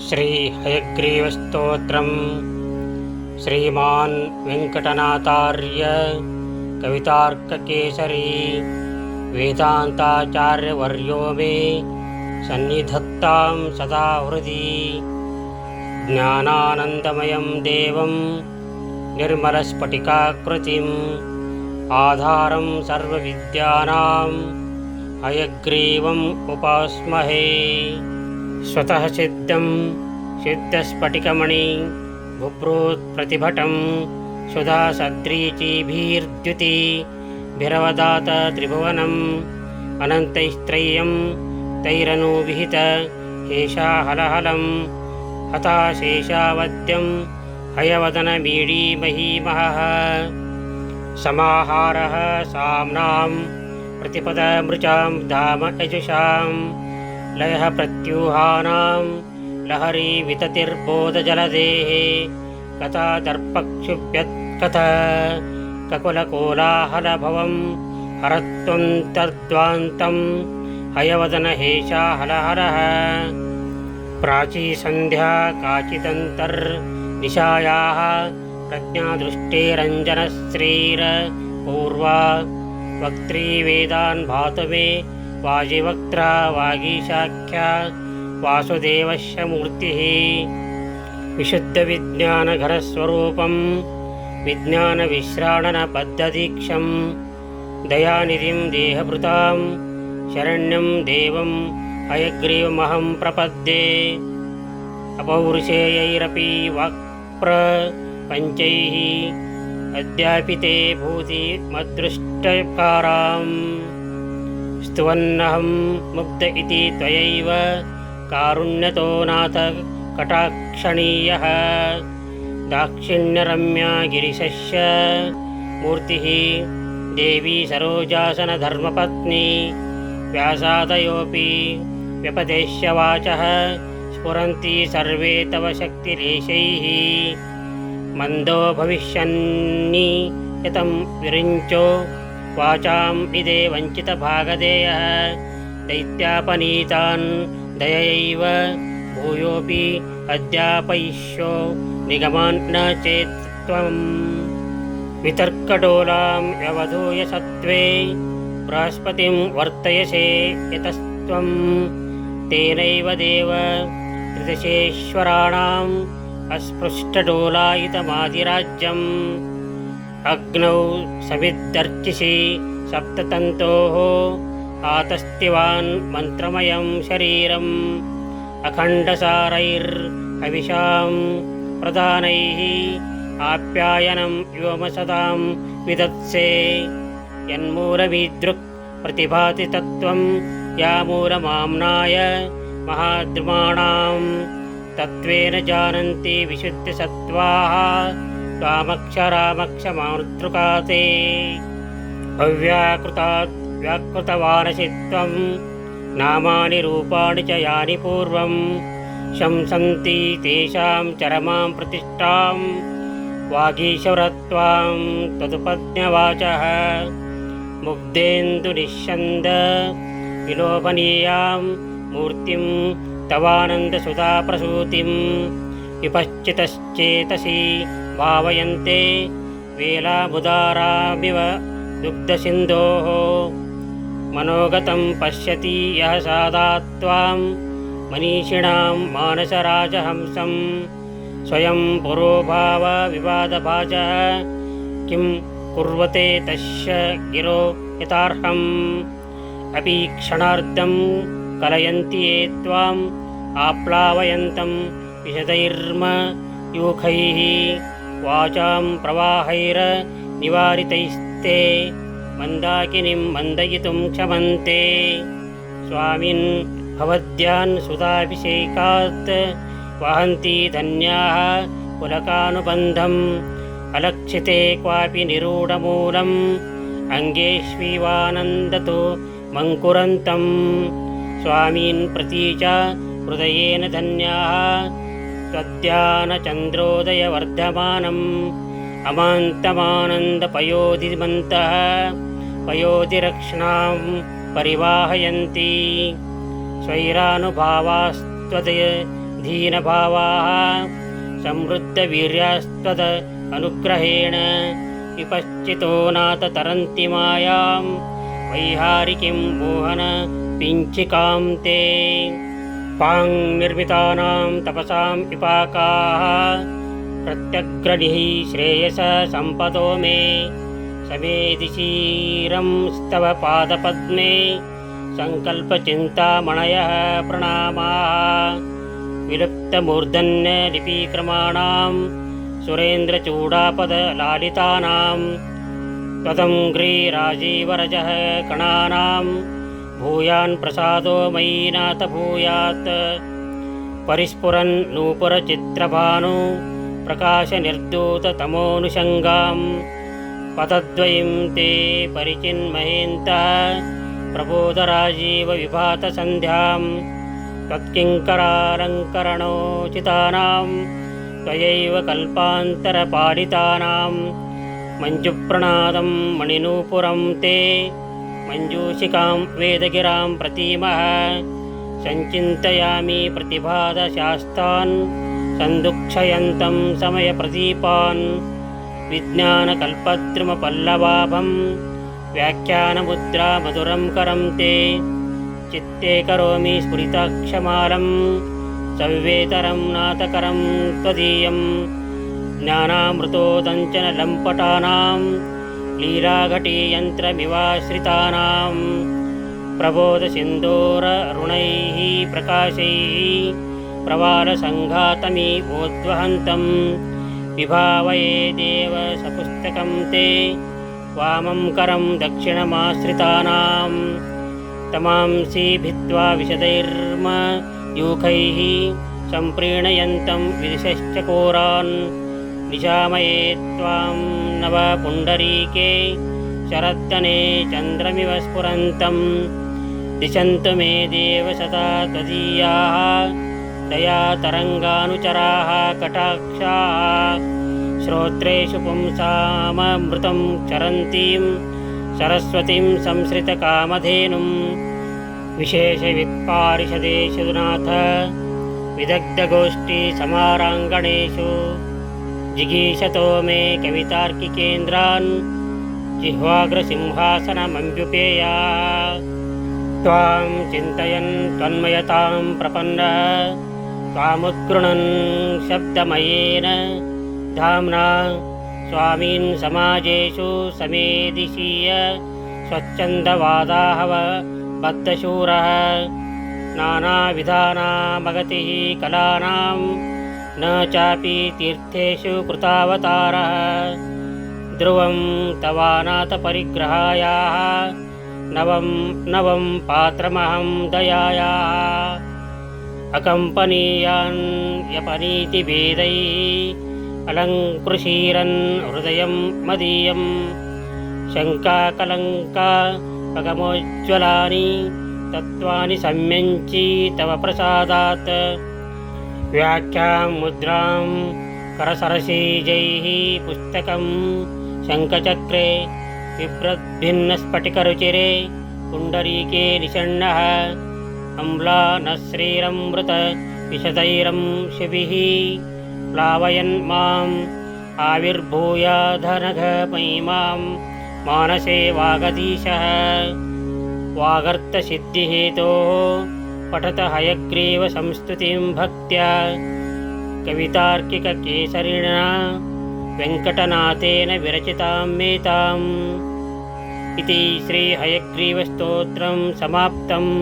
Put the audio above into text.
श्री हयग्रीवस्तोत्रम् श्रीमान् वेंकटनाथार्य कवितार्ककेसरी वेदांताचार्यवर्यो मे सन्निधत्तां सदा हृदि। ज्ञानानन्दमयं देवं निर्मलस्फटिकाकृतिम् आधारं सर्वविद्यानां हयग्रीवम् उपास्महे। स्वतः सिद्धं सिद्धस्फटिकमणि बुभ्रूत्प्रतिभटं सुधा सद्रीचिभिर्द्युतिभिरवदात त्रिभुवनम् अनन्तैस्त्रय्यं तैरनुविहित हेशाहलहलं हताशेषावद्यं हयवदनमीडीमहीमहः। समाहारः साम्नां प्रतिपदमृचां धाम यजुषां लयः प्रत्यूहानां लहरी विततिर्बोधजलदेः कथा दर्पक्षुभ्यत्कथ ककुलकोलाहलभवं हरत्वं तद्वान्तं हयवदनहेशाहलहरः। प्राचीसन्ध्या काचिदन्तर्निशायाः प्रज्ञादृष्टेरञ्जनश्रीरपूर्वा वक्त्री वेदान् भातु मे वाजिवक्त्रा वागीशाख्या वासुदेवस्य मूर्तिः। विशुद्धविज्ञानघनस्वरूपं विज्ञानविश्राणनबद्धदीक्षं दयानिधिं देहभृतां शरण्यं देवं हयग्रीवमहं प्रपद्ये। अपौरुषेयैरपि वाक्प्रपञ्चैः अद्यापि ते भूतिमदृष्टकाराम् स्तुवन्नहं मुग्ध इति त्वयैव कारुण्यतो नाथ कटाक्षणीयः। दाक्षिण्यरम्या गिरिशस्य मूर्तिः देवी सरोजासनधर्मपत्नी व्यासादयोऽपि व्यपदेश्य वाचः स्फुरन्ति सर्वे तव शक्तिलेशैः। मन्दो भविष्यन्नि यतं विरिञ्चो वाचाम् इदे वञ्चितभागधेयः दैत्यापनीतान् दयैव भूयोऽपि अद्यापयिष्यो निगमान् न चेत् त्वम्। वितर्कडोलां व्यवधूय सत्त्वे बृहस्पतिं वर्तयसे यतस्त्वं तेनैव देव त्रिदशेश्वराणाम् अस्पृष्टडोलायितमादिराज्यम्। अग्नौ समिद्धर्चिषि सप्ततन्तोः आतस्तिवान् मन्त्रमयं शरीरम् अखण्डसारैर्हविषां प्रदानैः आप्यायनं व्योमसदां विदत्से। यन्मूलमीदृक् प्रतिभाति तत्त्वं यामूलमाम्नाय महाद्रुमाणां तत्त्वेन जानन्ति विशुद्धसत्त्वाः त्वामक्षरामक्षमातृकाते। अव्याकृतात् व्याकृतवानसि त्वं नामानि रूपाणि च यानि पूर्वं शंसन्ति तेषां चरमां प्रतिष्ठां वागीश्वरत्वां तदुपज्ञवाचः। मुग्धेन्दुनिश्यन्द विलोभनीयां मूर्तिं तवानन्दसुधाप्रसूतिं विपश्चितश्चेतसि भावयन्ते वेलामुदारामिव दुग्धसिन्धोः। मनोगतं पश्यति यः सादा त्वां मनीषिणां मानसराजहंसं स्वयं पुरोभावविवादभाजः किं कुर्वते तस्य गिरो यथार्हम्। अपि क्षणार्धं कलयन्ति ये त्वाम् आप्लावयन्तं विशदैर्मयूखैः वाचां प्रवाहैर्निवारितैस्ते मन्दाकिनीं मन्दयितुं क्षमन्ते। स्वामिन् भवद्यान् सुधाभिषेकात् वहन्ति धन्याः पुलकानुबन्धम् अलक्षिते क्वापि निरूढमूलम् अङ्गेष्वीवानन्दतो मङ्कुरन्तम्। स्वामीन् प्रति च हृदयेन धन्याः त्वद्ध्यानचन्द्रोदयवर्धमानम् अमान्तमानन्दपयोधिमन्तः पयोधिरक्षणां परिवाहयन्ति। स्वैरानुभावास्त्वदय दीनभावाः समृद्धवीर्यास्त्वद अनुग्रहेण विपश्चितो नाथ तरन्ति मायां वैहारिकीं मोहन पिञ्चिकां ते पां निर्मितानां तपसां विपाकाः प्रत्यग्रनिः श्रेयस सम्पदो मे समेदिशीरं स्तव पादपद्मे संकल्पचिन्तामणयः प्रणामाः विलुप्तमूर्धन्यलिपिक्रमाणां सुरेन्द्रचूडापदलालितानां त्वदङ्घ्रिराजीवरजः कणानां भूयान् प्रसादो मयि नाथ भूयात् परिस्फुरन् नूपुरचित्रभानु प्रकाशनिर्धूततमोऽनुषङ्गां पदद्वयं ते परिचिन्महेन्तः प्रबोधराजीवविभातसन्ध्यां तत्किङ्करालङ्करणोचितानां त्वयैव कल्पान्तरपालितानां मञ्जुप्रणादं मणिनूपुरं ते मञ्जूषिकां वेदगिरां प्रतीमः सञ्चिन्तयामि प्रतिभादशास्तान् सन्दुक्षयन्तं समयप्रदीपान् विज्ञानकल्पद्रुमपल्लवाभं व्याख्यानमुद्रा मधुरं करं ते चित्ते करोमि स्फुरिताक्षमालं सव्येतरं नाथकरं त्वदीयं ज्ञानामृतोदञ्चनलम्पटानां लीलाघटीयन्त्रमिवाश्रितानां प्रबोधसिन्दूररुणैः प्रकाशैः प्रवालसङ्घातमिवोद्वहन्तं विभावये देव सपुस्तकं ते वामं करं दक्षिणमाश्रितानां तमांसि भित्त्वा विशदैर्मयूखैः सम्प्रीणयन्तं विदिशश्चकोरान् निशामये त्वां नवपुण्डरीके शरद्दने चन्द्रमिव स्फुरन्तं दिशन्तु मे देव सदा त्वदीयाः दयातरङ्गानुचराः कटाक्षाः श्रोत्रेषु पुंसाममृतं चरन्तीं सरस्वतीं संसृतकामधेनुं विशेषवित्पारिषदेषु नाथ विदग्धगोष्ठीसमाराङ्गणेषु जिगीषतो मे कवितार्किकेन्द्रान् जिह्वाग्रसिंहासनमम्बुपेयाः त्वां चिन्तयन् त्वन्मयतां प्रपन्नः त्वामुद्गृह्णन् शब्दमयेन धाम्ना स्वामीन् समाजेषु समेदिशीय स्वच्छन्दवादाहव बद्धशूरः नानाविधानामगतिः कलानां न चापि तीर्थेषु कृतावतारः ध्रुवं तवानाथपरिग्रहायाः नवं पात्रमहं दयायाः अकम्पनीयान् यपनीतिभेदैः अलङ्कृशीरन् हृदयं मदीयं शङ्काकलङ्कापगमोज्ज्वलानि तत्त्वानि सम्यञ्ची तव प्रसादात् व्याख्यां मुद्रां करसरसीजैः पुस्तकं शङ्खचक्रे बिभ्रद्भिन्नस्फटिकरुचिरे पुण्डरीके निषण्णः अम्लानश्रीरमृत विशदैरं शिभिः प्लावयन् माम् आविर्भूयाधनघमयिमां मानसे वागधीशः वागर्थसिद्धिहेतोः पठत हयग्रीवसंस्तुतिं भक्त्या कवितार्किककेसरिणा वेङ्कटनाथेन विरचितां मेताम् इति श्रीहयग्रीवस्तोत्रं समाप्तम्।